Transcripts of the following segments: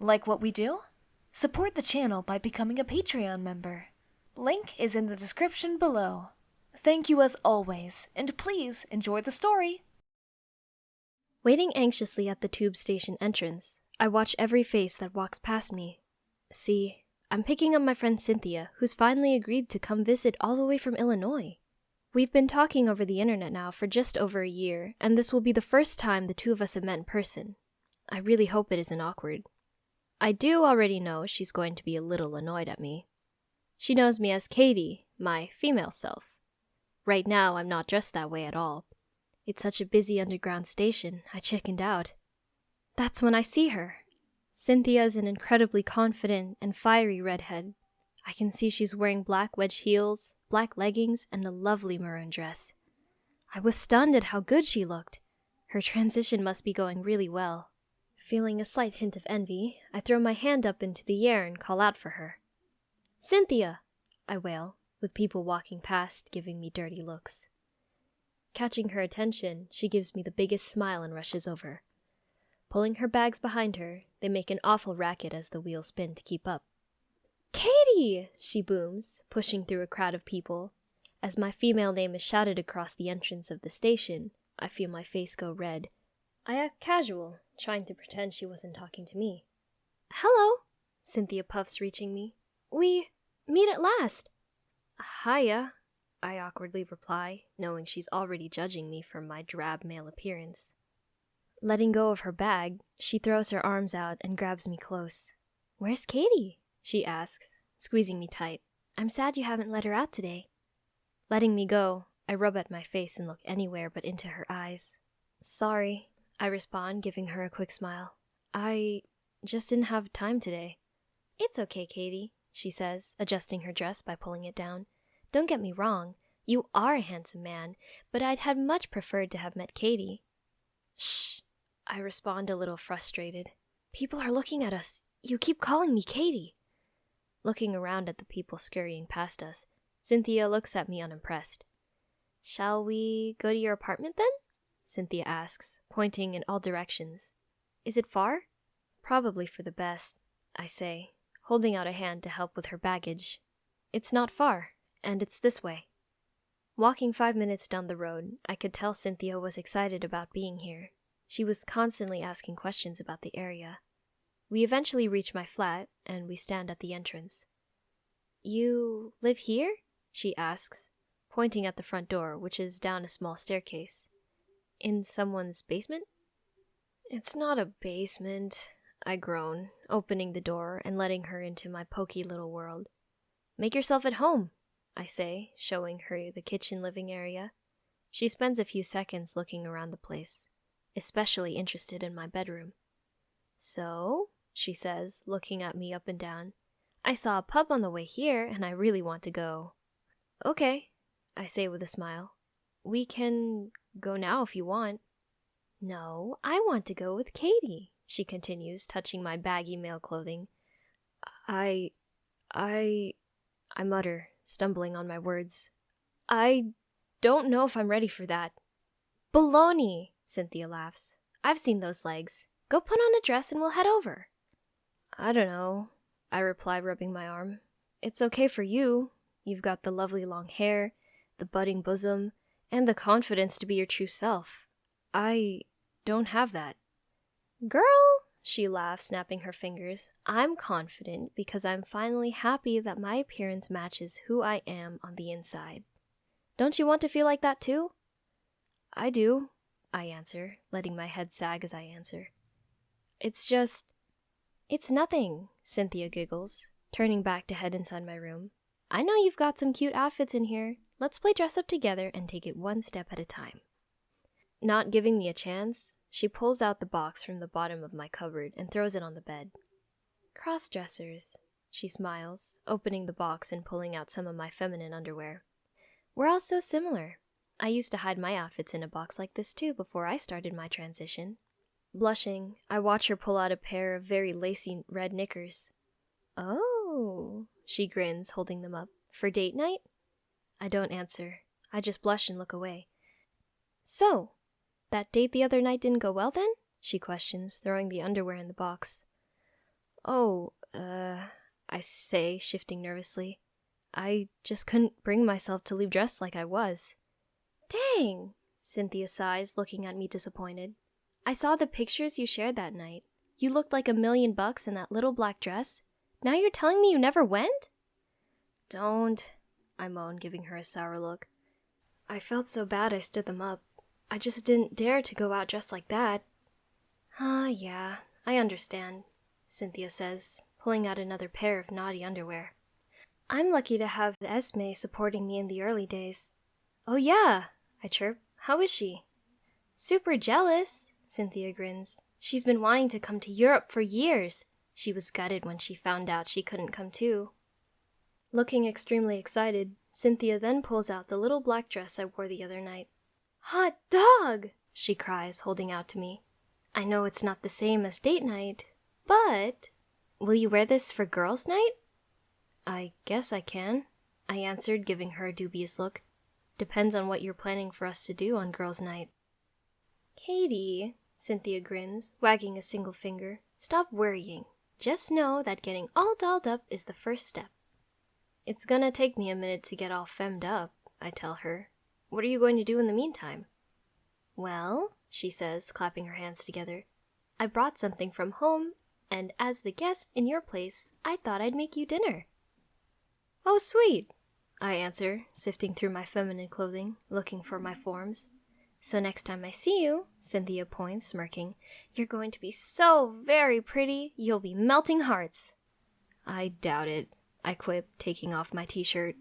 Like what we do? Support the channel by becoming a Patreon member. Link is in the description below. Thank you as always, and please enjoy the story! Waiting anxiously at the tube station entrance, I watch every face that walks past me. See, I'm picking up my friend Cynthia, who's finally agreed to come visit all the way from Illinois. We've been talking over the internet now for just over a year, and this will be the first time the two of us have met in person. I really hope it isn't awkward. I do already know she's going to be a little annoyed at me. She knows me as Katie, my female self. Right now, I'm not dressed that way at all. It's such a busy underground station, I chickened out. That's when I see her. Cynthia is an incredibly confident and fiery redhead. I can see she's wearing black wedge heels, black leggings, and a lovely maroon dress. I was stunned at how good she looked. Her transition must be going really well. Feeling a slight hint of envy, I throw my hand up into the air and call out for her. "Cynthia!" I wail, with people walking past giving me dirty looks. Catching her attention, she gives me the biggest smile and rushes over. Pulling her bags behind her, they make an awful racket as the wheels spin to keep up. "Katie!" she booms, pushing through a crowd of people. As my female name is shouted across the entrance of the station, I feel my face go red. I act casual, trying to pretend she wasn't talking to me. "Hello," Cynthia puffs, reaching me. "We meet at last." "Hiya," I awkwardly reply, knowing she's already judging me for my drab male appearance. Letting go of her bag, she throws her arms out and grabs me close. "Where's Katie?" she asks, squeezing me tight. "I'm sad you haven't let her out today." Letting me go, I rub at my face and look anywhere but into her eyes. "Sorry," I respond, giving her a quick smile. "I just didn't have time today." "It's okay, Katie," she says, adjusting her dress by pulling it down. "Don't get me wrong, you are a handsome man, but I'd have much preferred to have met Katie." "Shh," I respond, a little frustrated. "People are looking at us. You keep calling me Katie." Looking around at the people scurrying past us, Cynthia looks at me unimpressed. "Shall we go to your apartment then?" Cynthia asks, pointing in all directions. "Is it far?" "Probably for the best," I say, holding out a hand to help with her baggage. "It's not far, and it's this way." Walking 5 minutes down the road, I could tell Cynthia was excited about being here. She was constantly asking questions about the area. We eventually reach my flat, and we stand at the entrance. "You live here?" she asks, pointing at the front door, which is down a small staircase. "In someone's basement?" "It's not a basement," I groan, opening the door and letting her into my poky little world. "Make yourself at home," I say, showing her the kitchen living area. She spends a few seconds looking around the place, especially interested in my bedroom. "So," she says, looking at me up and down, "I saw a pub on the way here, and I really want to go." "Okay," I say with a smile. "We can go now if you want." "No, I want to go with Katie," she continues, touching my baggy male clothing. I mutter, stumbling on my words. "I don't know if I'm ready for that." "Baloney," Cynthia laughs. "I've seen those legs. Go put on a dress and we'll head over." "I don't know," I reply, rubbing my arm. "It's okay for you. You've got the lovely long hair, the budding bosom, and the confidence to be your true self. I don't have that." "Girl," she laughs, snapping her fingers, "I'm confident because I'm finally happy that my appearance matches who I am on the inside. Don't you want to feel like that too?" "I do," I answer, letting my head sag as I answer. It's nothing," Cynthia giggles, turning back to head inside my room. "I know you've got some cute outfits in here. Let's play dress up together and take it one step at a time." Not giving me a chance, she pulls out the box from the bottom of my cupboard and throws it on the bed. "Cross-dressers," she smiles, opening the box and pulling out some of my feminine underwear. "We're all so similar. I used to hide my outfits in a box like this too before I started my transition." Blushing, I watch her pull out a pair of very lacy red knickers. "Oh," Oh, she grins, holding them up. For date night? I don't answer. I just blush and look away. So, that date the other night didn't go well then? She questions, throwing the underwear in the box. Oh, I say, shifting nervously. I just couldn't bring myself to leave dressed like I was. Dang, Cynthia sighs, looking at me disappointed. I saw the pictures you shared that night. You looked like $1,000,000 in that little black dress. Now you're telling me you never went? Don't, I moan, giving her a sour look. I felt so bad I stood them up. I just didn't dare to go out dressed like that. Yeah, I understand, Cynthia says, pulling out another pair of naughty underwear. I'm lucky to have Esme supporting me in the early days. Oh yeah, I chirp. How is she? Super jealous, Cynthia grins. She's been wanting to come to Europe for years. She was gutted when she found out she couldn't come too. Looking extremely excited, Cynthia then pulls out the little black dress I wore the other night. Hot dog! She cries, holding out to me. I know it's not the same as date night, but will you wear this for girls' night? I guess I can, I answered, giving her a dubious look. Depends on what you're planning for us to do on girls' night. Katie, Cynthia grins, wagging a single finger, stop worrying. Just know that getting all dolled up is the first step. It's gonna take me a minute to get all femmed up, I tell her. What are you going to do in the meantime? Well, she says, clapping her hands together, I brought something from home, and as the guest in your place, I thought I'd make you dinner. Oh, sweet, I answer, sifting through my feminine clothing, looking for my forms. So next time I see you, Cynthia points, smirking, you're going to be so very pretty, you'll be melting hearts. I doubt it, I quip, taking off my t-shirt.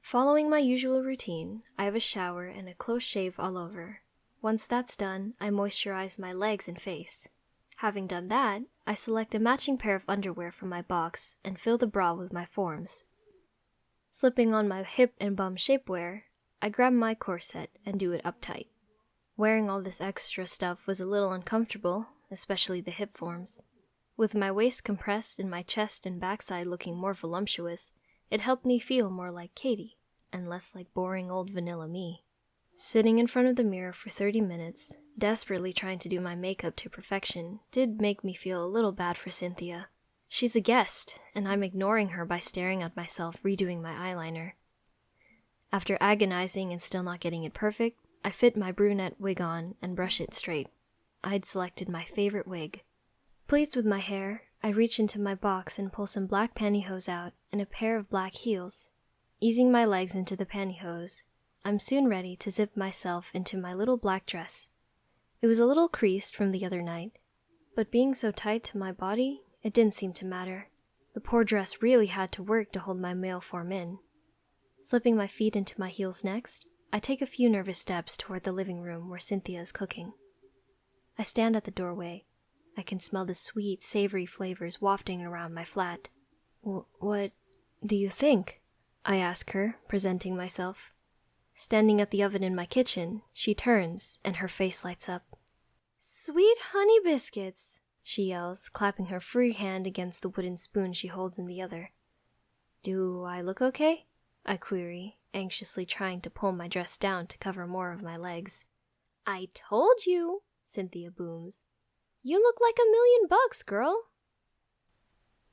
Following my usual routine, I have a shower and a close shave all over. Once that's done, I moisturize my legs and face. Having done that, I select a matching pair of underwear from my box and fill the bra with my forms. Slipping on my hip and bum shapewear, I grab my corset and do it uptight. Wearing all this extra stuff was a little uncomfortable, especially the hip forms. With my waist compressed and my chest and backside looking more voluptuous, it helped me feel more like Katie, and less like boring old vanilla me. Sitting in front of the mirror for 30 minutes, desperately trying to do my makeup to perfection, did make me feel a little bad for Cynthia. She's a guest, and I'm ignoring her by staring at myself redoing my eyeliner. After agonizing and still not getting it perfect, I fit my brunette wig on and brush it straight. I'd selected my favorite wig. Pleased with my hair, I reach into my box and pull some black pantyhose out and a pair of black heels. Easing my legs into the pantyhose, I'm soon ready to zip myself into my little black dress. It was a little creased from the other night, but being so tight to my body, it didn't seem to matter. The poor dress really had to work to hold my male form in. Slipping my feet into my heels next, I take a few nervous steps toward the living room where Cynthia is cooking. I stand at the doorway. I can smell the sweet, savory flavors wafting around my flat. What do you think? I ask her, presenting myself. Standing at the oven in my kitchen, she turns, and her face lights up. Sweet honey biscuits, she yells, clapping her free hand against the wooden spoon she holds in the other. Do I look okay? I query, anxiously trying to pull my dress down to cover more of my legs. I told you, Cynthia booms. You look like $1,000,000, girl.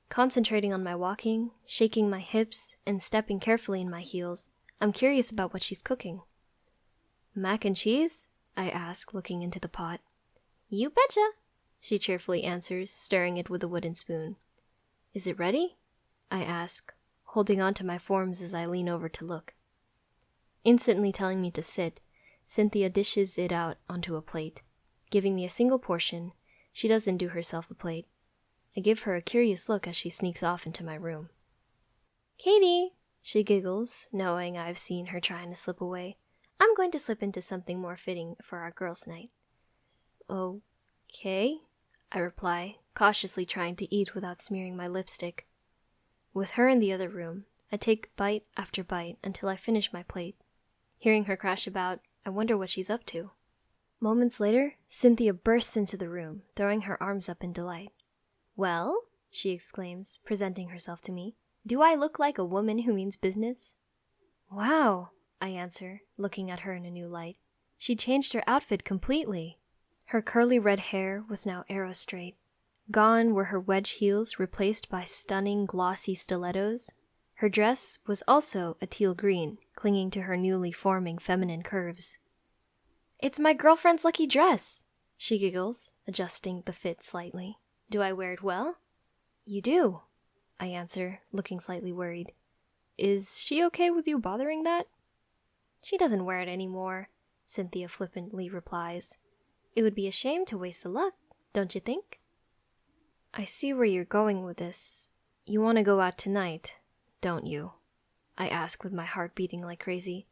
Concentrating on my walking, shaking my hips, and stepping carefully in my heels, I'm curious about what she's cooking. Mac and cheese? I ask, looking into the pot. You betcha, she cheerfully answers, stirring it with a wooden spoon. Is it ready? I ask, holding on to my forms as I lean over to look. Instantly telling me to sit, Cynthia dishes it out onto a plate. Giving me a single portion, she doesn't do herself a plate. I give her a curious look as she sneaks off into my room. Katie, she giggles, knowing I've seen her trying to slip away. I'm going to slip into something more fitting for our girls' night. Okay, I reply, cautiously trying to eat without smearing my lipstick. With her in the other room, I take bite after bite until I finish my plate. Hearing her crash about, I wonder what she's up to. Moments later, Cynthia bursts into the room, throwing her arms up in delight. Well, she exclaims, presenting herself to me, Do I look like a woman who means business? Wow, I answer, looking at her in a new light. She changed her outfit completely. Her curly red hair was now arrow straight. Gone were her wedge heels, replaced by stunning glossy stilettos. Her dress was also a teal green, clinging to her newly forming feminine curves. It's my girlfriend's lucky dress, she giggles, adjusting the fit slightly. Do I wear it well? You do, I answer, looking slightly worried. Is she okay with you bothering that? She doesn't wear it anymore, Cynthia flippantly replies. It would be a shame to waste the luck, don't you think? I see where you're going with this. You want to go out tonight, don't you? I ask with my heart beating like crazy.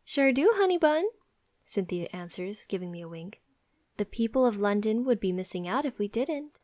Sure do, honey bun, Cynthia answers, giving me a wink. The people of London would be missing out if we didn't.